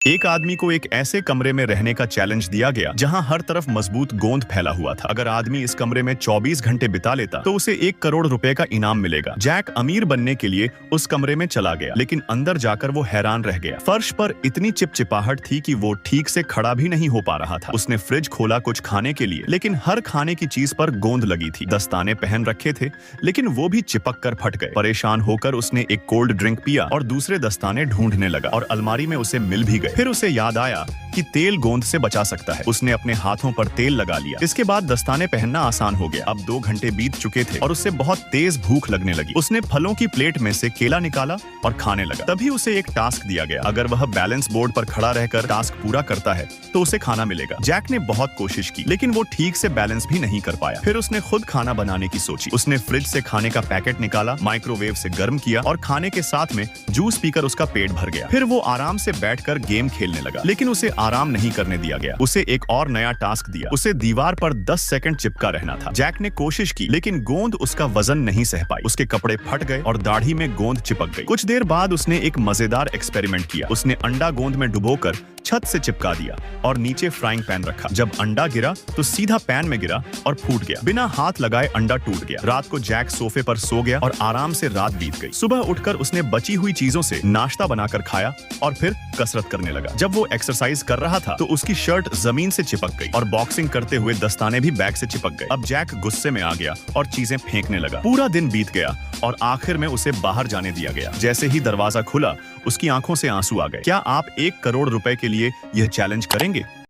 एक आदमी को एक ऐसे कमरे में रहने का चैलेंज दिया गया जहां हर तरफ मजबूत गोंद फैला हुआ था। अगर आदमी इस कमरे में 24 घंटे बिता लेता तो उसे 1 करोड़ रुपए का इनाम मिलेगा। जैक अमीर बनने के लिए उस कमरे में चला गया, लेकिन अंदर जाकर वो हैरान रह गया। फर्श पर इतनी चिपचिपाहट थी कि वो ठीक से खड़ा भी नहीं हो पा रहा था। उसने फ्रिज खोला कुछ खाने के लिए, लेकिन हर खाने की चीज पर गोंद लगी थी। दस्ताने पहन रखे थे, लेकिन वो भी चिपक कर फट गए। परेशान होकर उसने एक कोल्ड ड्रिंक पिया और दूसरे दस्ताने ढूंढने लगा और अलमारी में उसे मिल भी गए। फिर उसे याद आया कि तेल गोंद से बचा सकता है। उसने अपने हाथों पर तेल लगा लिया। इसके बाद दस्ताने पहनना आसान हो गया। अब 2 घंटे बीत चुके थे और उसे बहुत तेज भूख लगने लगी। उसने फलों की प्लेट में से केला निकाला और खाने लगा। तभी उसे एक टास्क दिया गया। अगर वह बैलेंस बोर्ड पर खड़ा रहकर टास्क पूरा करता है तो उसे खाना मिलेगा। जैक ने बहुत कोशिश की, लेकिन वो ठीक से बैलेंस भी नहीं कर पाया। फिर उसने खुद खाना बनाने की सोची। उसने फ्रिज से खाने का पैकेट निकाला, माइक्रोवेव से गर्म किया और खाने के साथ में जूस पीकर उसका पेट भर गया। फिर वो आराम से बैठकर गेम खेलने लगा, लेकिन उसे आराम नहीं करने दिया गया। उसे एक और नया टास्क दिया। उसे दीवार पर 10 सेकंड चिपका रहना था। जैक ने कोशिश की, लेकिन गोंद उसका वजन नहीं सह पाई। उसके कपड़े फट गए और दाढ़ी में गोंद चिपक गई। कुछ देर बाद उसने एक मजेदार एक्सपेरिमेंट किया। उसने अंडा गोंद में डुबोकर छत से चिपका दिया और नीचे फ्राइंग पैन रखा। जब अंडा गिरा तो सीधा पैन में गिरा और फूट गया। बिना हाथ लगाए अंडा टूट गया। रात को जैक सोफे पर सो गया और आराम से रात बीत गई। सुबह उठकर उसने बची हुई चीजों से नाश्ता बनाकर खाया और फिर कसरत करने लगा। जब वो एक्सरसाइज कर रहा था तो उसकी शर्ट जमीन से चिपक गई और बॉक्सिंग करते हुए दस्ताने भी बैग से चिपक गए। अब जैक गुस्से में आ गया और चीजें फेंकने लगा। पूरा दिन बीत गया और आखिर में उसे बाहर जाने दिया गया। जैसे ही दरवाजा खुला, उसकी आंखों से आंसू आ गए। क्या आप 1 करोड़ रुपए के लिए यह चैलेंज करेंगे?